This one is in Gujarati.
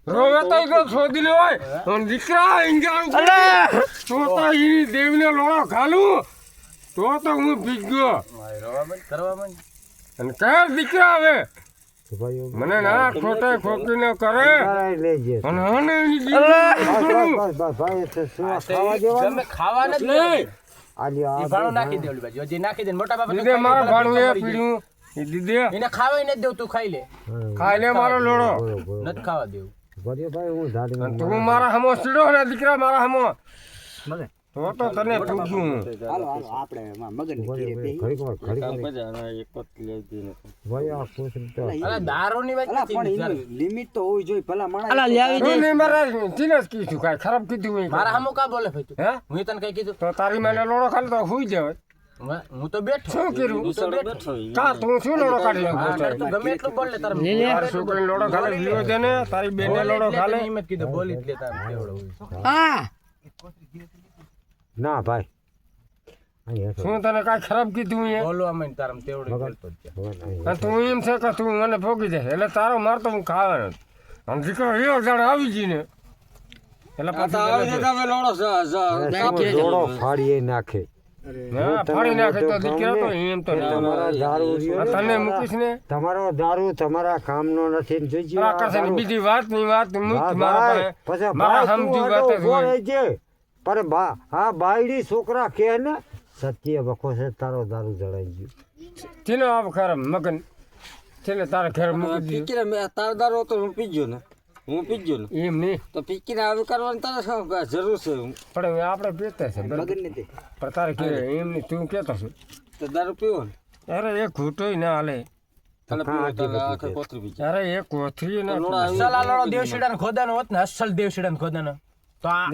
રોવે તો ઈ શોધી લે હોય અને દીકરા ઇંજાણ તો ઈ દેવને લોળો ખાલું તો હું ભીજ ગયો અને કયા દીકરા આવે મને ના ખોટે ખોટીને કરે અને હને ખાવા નથી નાખી દે નાખી દે મોટા બાપા દીદે મારા ભાણું એ પીડ્યું દીદે એને ખાવા નથી દેવું તું ખાઈ લે મારો લોડો નથી ખાવા દેવું તું મારા હમો સીડો ને દીકરા મારા હમો તો તને પૂછું લિમિટ તો હોવી જોઈએ ભલા માણસ કીધું કાંઈ ખરાબ કીધું મારા હમો કા બોલે ભાઈ હે હું તને કઈ કીધું તો તારી મને લોડો ખાલી તો હુઈ જાય હું તો બેઠો શું કર્યું કા તું શું લોડો કાઢી તું ગમે એટલું બોલ લે તારી છોકરી લોડો ખાલે વિયો છે ને તારી બેને લોડો ખાલે હિંમત કીધું બોલી જ લેતા ના ભાઈ શું તને કાંઈ ખરાબ કીધું એ બોલવા માં તારમ તેવડે બોલતો જ છે તું એમ છે કે તું મને ભોગી જાય એટલે તારો મારતો હું ખાવાનો આમ દીકરો એવો જાણે આવી જઈ ને એટલે જોડો ફાડીએ નાખે ફાડી નાખે તો દીકરા તો એમ તો તમારા દારૂ તને મૂકીશ ને તમારો દારૂ તમારા કામનો નથી જોઈજો બીજી વાત ની વાત મૂક મારા પાસે મારા સમજી વાત જ હોય છે પર આ બાયડી છોકરા કે ને સત્ય વખો છે તારો દારૂ જળાઈ ગયો તેને આવ ખરાબ મગન તેને તારા ઘર મૂકી પીકીને મેં તારો દારૂ તો હું પીજો ને એમ નહીં તો પીકીને આવી કરવાની તારે શું જરૂર છે પણ હવે આપણે પીતા છે પણ તારે કે એમ નહીં તું કહેતો છે તો દારૂ પીવો ને અરે એક ઘૂંટોય ના હાલે તારે પીવો તારે આખે કોતરી પી અરે એક કોથરી ના અસલ આ લોડો દેવશીડા ને ખોદાનો હોત ને અસલ દેવશીડા ને ખોદાનો તો આ